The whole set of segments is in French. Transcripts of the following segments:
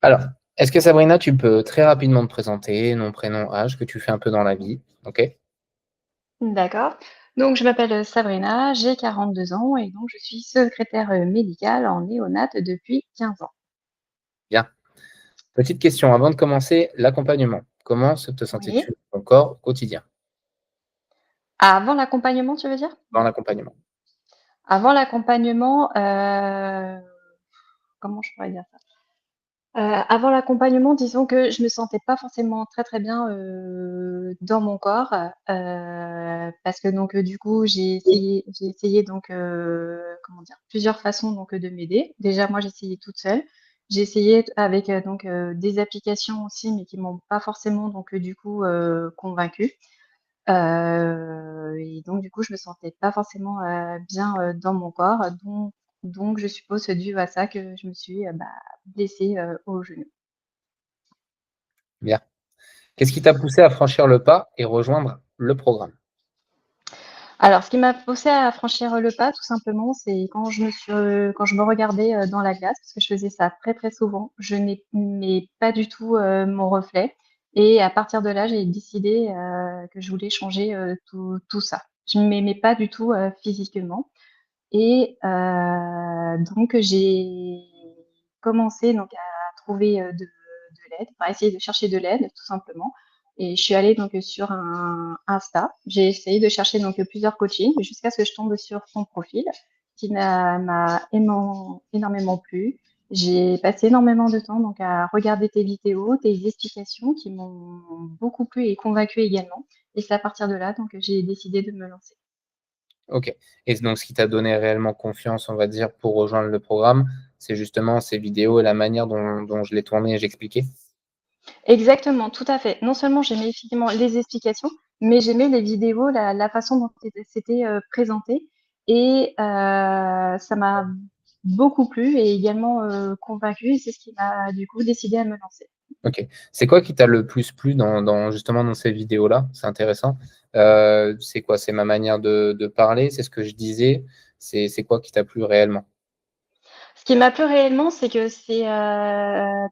Alors, est-ce que Sabrina, tu peux très rapidement te présenter, nom, prénom, âge, que tu fais un peu dans la vie, ok? D'accord. Donc, je m'appelle Sabrina, j'ai 42 ans et donc je suis secrétaire médicale en néonate depuis 15 ans. Bien. Petite question avant de commencer, l'accompagnement. Comment te sentais-tu Oui. dans ton corps au quotidien Avant l'accompagnement, tu veux dire? dans l'accompagnement? Avant l'accompagnement, comment je pourrais dire ça? Avant l'accompagnement, disons que je me sentais pas forcément très, très bien, dans mon corps, parce que donc, du coup, j'ai essayé donc, comment dire? Plusieurs façons donc, de m'aider. Déjà, moi, j'ai essayé toute seule. J'ai essayé avec, donc, des applications aussi, mais qui m'ont pas forcément donc, du coup, convaincue. Et donc du coup, je me sentais pas forcément, bien, dans mon corps, donc je suppose c'est dû à ça que je me suis, blessée, au genou. Bien. Qu'est-ce qui t'a poussé à franchir le pas et rejoindre le programme? Alors ce qui m'a poussée à franchir le pas tout simplement, c'est quand je me regardais, dans la glace, parce que je faisais ça très, très souvent, je n'aimais pas du tout, mon reflet et à partir de là, j'ai décidé, que je voulais changer, tout ça. Je ne m'aimais pas du tout, physiquement. Et donc j'ai commencé donc à trouver, de l'aide, enfin essayer de chercher de l'aide tout simplement et je suis allée donc sur un Insta. J'ai essayé de chercher donc plusieurs coachings jusqu'à ce que je tombe sur ton profil qui m'a énormément plu. J'ai passé énormément de temps donc à regarder tes vidéos, tes explications qui m'ont beaucoup plu et convaincue également et c'est à partir de là donc que j'ai décidé de me lancer. Ok. Et donc, ce qui t'a donné réellement confiance, on va dire, pour rejoindre le programme, c'est justement ces vidéos et la manière dont je l'ai tourné et j'expliquais. Exactement, tout à fait. Non seulement j'aimais effectivement les explications, mais j'aimais les vidéos, la façon dont c'était présenté et ça m'a beaucoup plu et également, convaincue et c'est ce qui m'a du coup décidé à me lancer. Ok. C'est quoi qui t'a le plus plu justement dans ces vidéos-là? C'est intéressant. C'est quoi? C'est ma manière de parler? C'est ce que je disais? C'est quoi qui t'a plu réellement? Ce qui m'a plu réellement, c'est que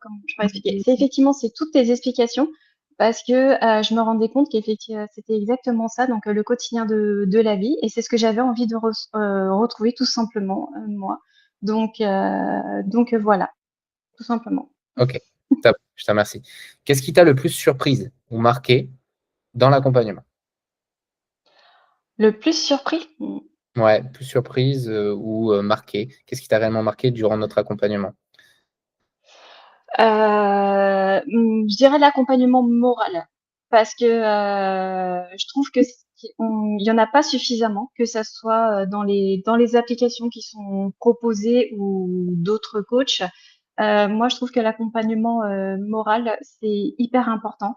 comment je pourrais expliquer? C'est effectivement, c'est toutes tes explications parce que, je me rendais compte c'était exactement ça, donc le quotidien de la vie et c'est ce que j'avais envie de retrouver tout simplement, moi. Donc voilà, tout simplement. Ok. Top. Je te remercie. Qu'est-ce qui t'a le plus surprise ou marqué dans l'accompagnement? Le plus surpris? Ouais, plus surprise ou marqué. Qu'est-ce qui t'a réellement marqué durant notre accompagnement? Je dirais l'accompagnement moral parce que, je trouve que il y en a pas suffisamment, que ça soit, dans les applications qui sont proposées ou d'autres coachs. Moi, je trouve que l'accompagnement, moral, c'est hyper important.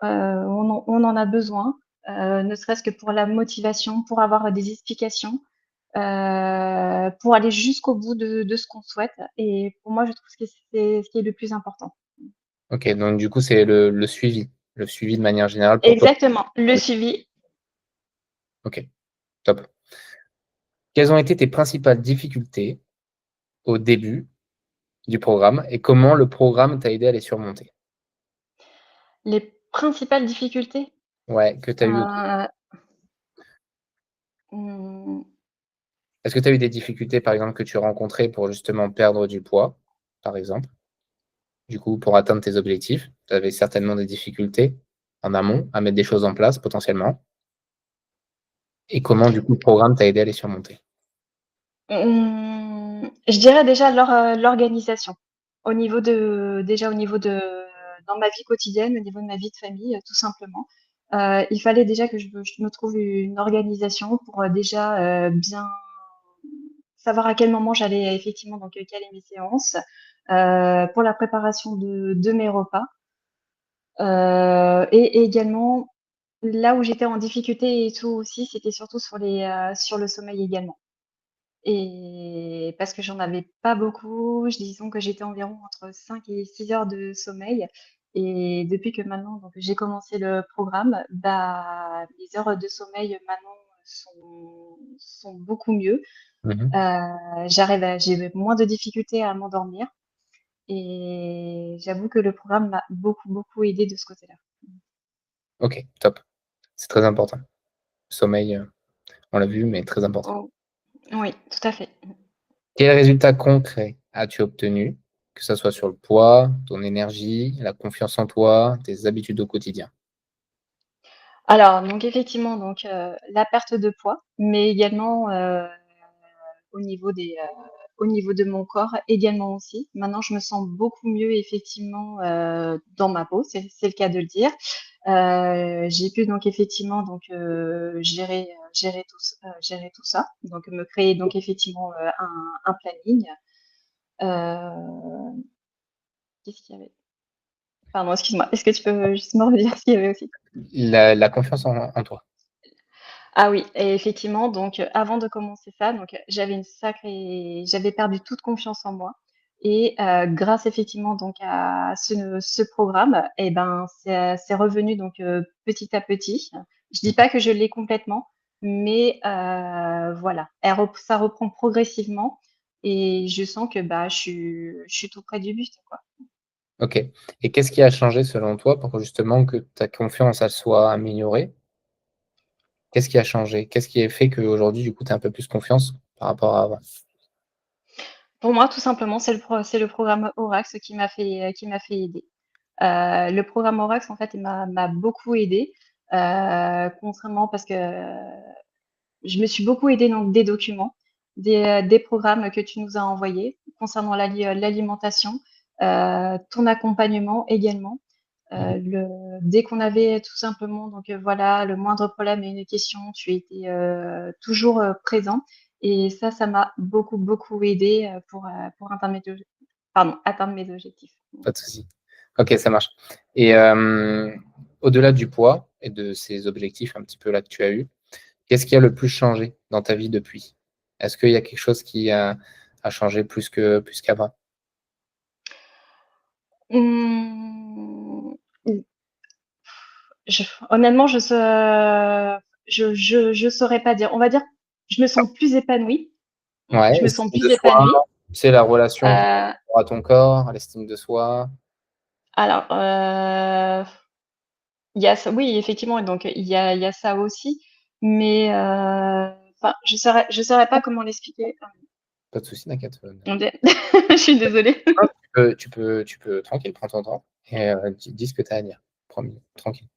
On en a besoin, ne serait-ce que pour la motivation, pour avoir des explications, pour aller jusqu'au bout de ce qu'on souhaite et pour moi, je trouve que c'est ce qui est le plus important. Ok, donc du coup, c'est le suivi. Le suivi de manière générale pour toi. Exactement, le suivi. Ok, top. Quelles ont été tes principales difficultés au début du programme et comment le programme t'a aidé à les surmonter? Les principales difficultés, Ouais, que tu as eu. heu, mmh, Est-ce que tu as eu des difficultés, par exemple, que tu as rencontrées pour justement perdre du poids, par exemple? Du coup, pour atteindre tes objectifs, tu avais certainement des difficultés en amont à mettre des choses en place potentiellement. Et comment, du coup, le programme t'a aidé à les surmonter? je dirais déjà l'organisation. Au niveau de dans ma vie quotidienne, au niveau de ma vie de famille, tout simplement. Il fallait déjà que je me trouve une organisation pour, déjà, bien savoir à quel moment j'allais effectivement donc caler mes séances, pour la préparation de mes repas, et également là où j'étais en difficulté et tout aussi, c'était surtout sur le sommeil également et parce que j'en avais pas beaucoup, disons que j'étais environ entre 5 et 6 heures de sommeil et depuis que maintenant donc j'ai commencé le programme, mes heures de sommeil maintenant sont beaucoup mieux. Mmh. J'ai moins de difficultés à m'endormir et j'avoue que le programme m'a beaucoup, beaucoup aidée de ce côté-là. OK, top. C'est très important. Sommeil, on l'a vu, mais très important. Oh, oui, tout à fait. Quels résultats concrets as-tu obtenus? Que ça soit sur le poids, ton énergie, la confiance en toi, tes habitudes au quotidien? Alors donc effectivement, la perte de poids, mais également, au niveau au niveau de mon corps également aussi. Maintenant, je me sens beaucoup mieux effectivement, dans ma peau, c'est le cas de le dire. J'ai pu donc effectivement gérer tout ça, donc me créer donc effectivement, un planning. Heu, Qu'est-ce qu'il y avait? Pardon, excuse-moi, est-ce que tu peux juste me redire ce qu'il y avait aussi? La confiance en toi. Ah oui, et effectivement, avant de commencer ça, j'avais perdu toute confiance en moi, et grâce effectivement donc à ce programme, et ben, c'est revenu petit à petit. Je dis pas que je l'ai complètement, mais voilà, ça reprend progressivement, et je sens que, bah, je suis tout près du but, quoi. OK, et qu'est-ce qui a changé selon toi pour que justement que ta confiance, elle soit améliorée? Qu'est-ce qui a changé? Qu'est-ce qui a fait qu'aujourd'hui, du coup, tu as un peu plus confiance par rapport à avant? Pour moi, tout simplement, c'est le programme Aurax qui m'a fait aider. Le programme Aurax, en fait, il m'a beaucoup aidée, contrairement parce que je me suis beaucoup aidée donc des documents, des programmes que tu nous as envoyés concernant l'alimentation, ton accompagnement également. Mmh. Dès qu'on avait tout simplement voilà, le moindre problème et une question, tu étais, toujours, présent, et ça m'a beaucoup, beaucoup aidée, pour atteindre mes objectifs. Pas de souci. OK, ça marche, et au-delà du poids et de ces objectifs un petit peu là que tu as eu, qu'est-ce qui a le plus changé dans ta vie depuis? Est-ce qu'il y a quelque chose qui a changé plus qu'avant? Mmh, mmh, je honnêtement, je saurais pas dire. On va dire, je me sens plus épanouie. Ouais, Je me sens estime de plus soi, épanouie. c'est la relation par Heu, rapport à ton corps, à l'estime de soi? alors, il y a ça, oui, effectivement, il y a ça aussi, mais enfin, je saurais pas comment l'expliquer. Pas de souci, t'inquiète, On est Je suis désolée. non, tu peux tranquille, prends ton temps et dis ce que tu as à dire. Promis, tranquille.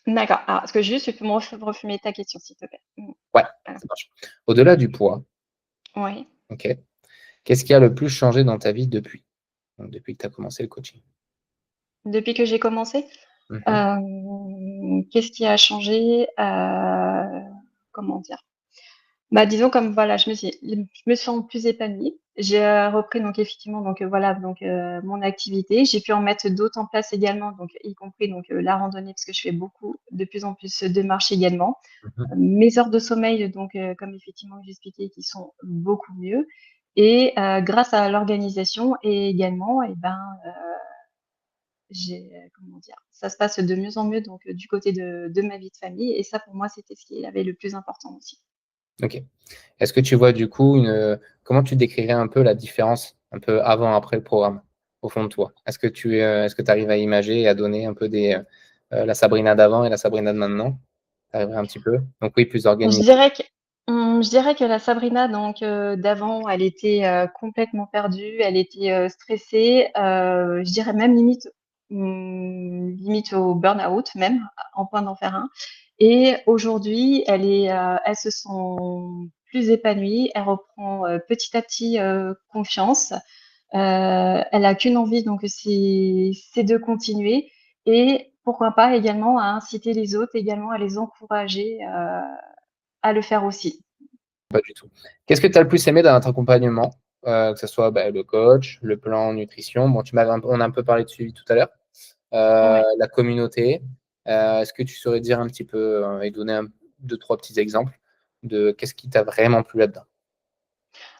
D'accord. Alors, est-ce que juste tu peux me reformuler ta question, s'il te plaît? Ouais, Voilà. ça marche. Au-delà du poids, Oui. OK, qu'est-ce qui a le plus changé dans ta vie depuis? Donc depuis que tu as commencé le coaching? Depuis que j'ai commencé? Mmh mh. Qu'est-ce qui a changé? Comment dire? Bah, disons, comme voilà, je me sens plus épanouie. J'ai, repris donc effectivement voilà mon activité. J'ai pu en mettre d'autres en place également, donc y compris la randonnée, parce que je fais beaucoup de plus en plus de marches également. Mmh mh. Mes heures de sommeil, comme effectivement j'expliquais, qui sont beaucoup mieux, et grâce à l'organisation et également, et ben, comment dire? Ça se passe de mieux en mieux du côté de ma vie de famille, et ça pour moi c'était ce qui avait le plus important aussi. OK. Est-ce que tu vois du coup comment tu décrirais un peu la différence, un peu avant-après le programme, au fond de toi? Est-ce que tu arrives à imager et à donner un peu la Sabrina d'avant et la Sabrina de maintenant? Tu arriverais un petit peu? Donc oui, plus Je organisée. dirais que je dirais que la Sabrina d'avant, elle était, complètement perdue, elle était, stressée, je dirais même limite au burn-out même, en point d'en faire un, et aujourd'hui, elle se sent plus épanouie, elle reprend, petit à petit, confiance. Elle a qu'une envie, c'est de continuer, et pourquoi pas également à inciter les autres également, à les encourager, à le faire aussi. Pas du tout. Qu'est-ce que tu as le plus aimé dans notre accompagnement? Que ce soit, bah, le coach, le plan nutrition, bon, on a un peu parlé de suivi tout à l'heure, Ouais. la communauté. Est-ce que tu saurais dire un petit peu, et donner 2-3 petits exemples de qu'est-ce qui t'a vraiment plu là-dedans?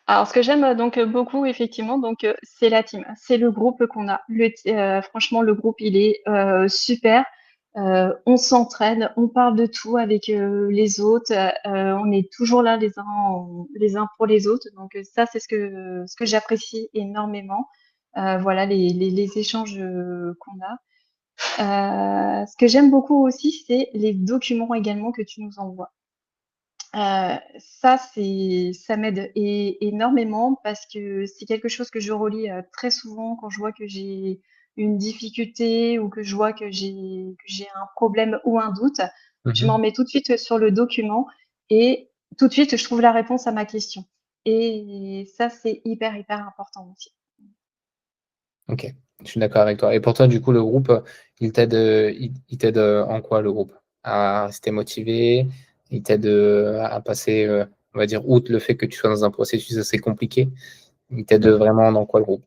Alors ce que j'aime, beaucoup effectivement, c'est la team, c'est le groupe qu'on a. Franchement, le groupe il est, super. On s'entraide, on parle de tout avec, les autres, on est toujours là les uns pour les autres, ça c'est ce que j'apprécie énormément. voilà les échanges qu'on a. Ce que j'aime beaucoup aussi, c'est les documents également que tu nous envoies. Ça m'aide énormément parce que c'est quelque chose que je relis très souvent quand je vois que j'ai une difficulté ou que je vois que j'ai un problème ou un doute. Je m'en Mhm. mets tout de suite sur le document et tout de suite je trouve la réponse à ma question. Et ça, c'est hyper important aussi. Ok, je suis d'accord avec toi. Et pour toi, du coup, le groupe, il t'aide en quoi, le groupe? À rester motivé? Il t'aide à passer, on va dire, outre le fait que tu sois dans un processus assez compliqué? Il t'aide vraiment dans quoi, le groupe?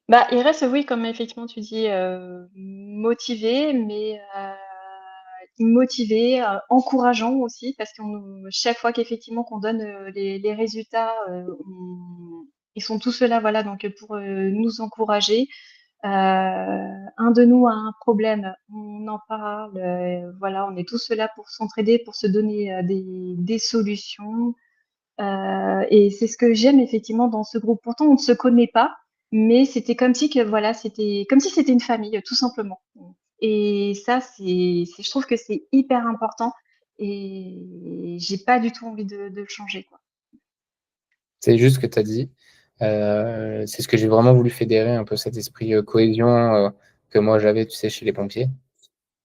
Bah, il reste, oui, comme effectivement tu dis, motivé, mais motivé, encourageant aussi, parce qu'on chaque fois qu'effectivement qu'on donne les résultats, ils sont tous là, voilà, donc pour nous encourager. Un de nous a un problème, on en parle, voilà, on est tous là pour s'entraider, pour se donner des solutions. Et c'est ce que j'aime effectivement dans ce groupe. Pourtant, on ne se connaît pas, mais c'était comme si que voilà, c'était comme si c'était une famille, tout simplement. Et ça, je trouve que c'est hyper important et j'ai pas du tout envie de le changer, quoi. C'est juste ce que tu as dit. C'est ce que j'ai vraiment voulu fédérer, un peu cet esprit cohésion que moi j'avais, tu sais, chez les pompiers.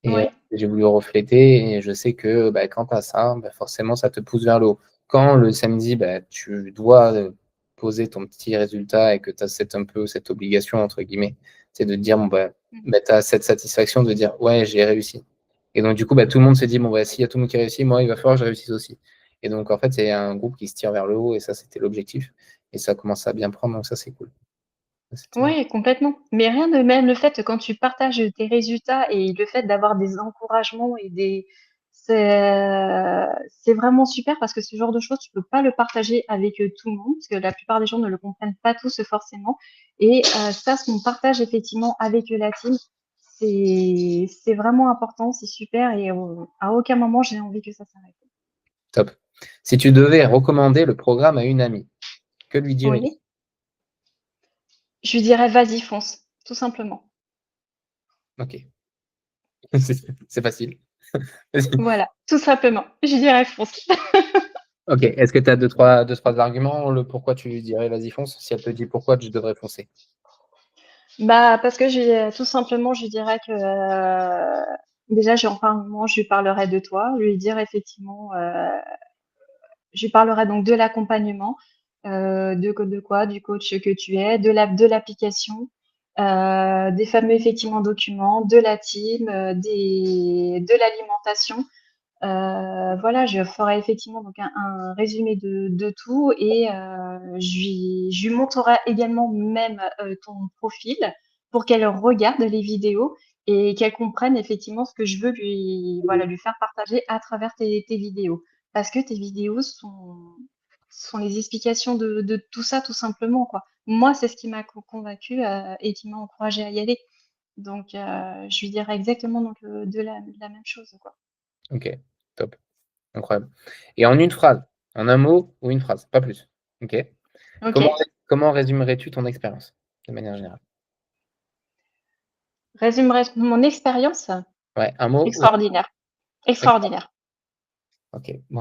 Et Oui. j'ai voulu refléter, et je sais que bah, quand tu as ça, bah, forcément, ça te pousse vers le haut. Quand le samedi, bah, tu dois poser ton petit résultat et que tu as un peu cette obligation, entre guillemets, c'est de te dire, bon, bah, tu as cette satisfaction de dire, ouais, j'ai réussi. Et donc, du coup, bah, tout le monde se dit, bon, bah, s'il y a tout le monde qui réussit, moi, il va falloir que je réussisse aussi. Et donc, en fait, c'est un groupe qui se tire vers le haut, et ça, c'était l'objectif. Et ça commence à bien prendre, donc ça, c'est cool. C'était... Ouais, complètement. Mais rien de même le fait quand tu partages tes résultats et le fait d'avoir des encouragements et c'est vraiment super parce que ce genre de choses, tu peux pas le partager avec tout le monde parce que la plupart des gens ne le comprennent pas tous forcément. Et ça, ce qu'on partage effectivement avec la team, c'est vraiment important, c'est super et à aucun moment j'ai envie que ça s'arrête. top. Si tu devais recommander le programme à une amie, que lui dirais-tu? Oui, je lui dirais vas-y, fonce, tout simplement. Ok. C'est facile. Vas-y. Voilà, tout simplement. Je lui dirais fonce. Ok. Est-ce que tu as deux, trois arguments le pourquoi tu dirais vas-y fonce? Si elle te dit pourquoi je devrais foncer. Bah, parce que tout simplement, je lui dirais que déjà, je lui parlerai de toi, lui dire effectivement, je lui parlerai donc de l'accompagnement, de quoi, du coach que tu es, de l'application, des fameux effectivement documents, de la team, de l'alimentation. Voilà, je ferai effectivement donc un résumé de tout et je lui montrerai également même ton profil pour qu'elle regarde les vidéos et qu'elle comprenne effectivement ce que je veux voilà, lui faire partager à travers tes vidéos. Parce que tes vidéos sont les explications de tout ça, tout simplement, quoi. Moi, c'est ce qui m'a convaincue et qui m'a encouragée à y aller. Donc, je lui dirais exactement donc, de la même chose, quoi. Ok. Top. Incroyable. Et en une phrase, en un mot ou une phrase, pas plus. Ok. Ok. Comment résumerais-tu ton expérience de manière générale? Résumerai mon expérience? Ouais, un mot ou Extraordinaire, extraordinaire. ok. Bon.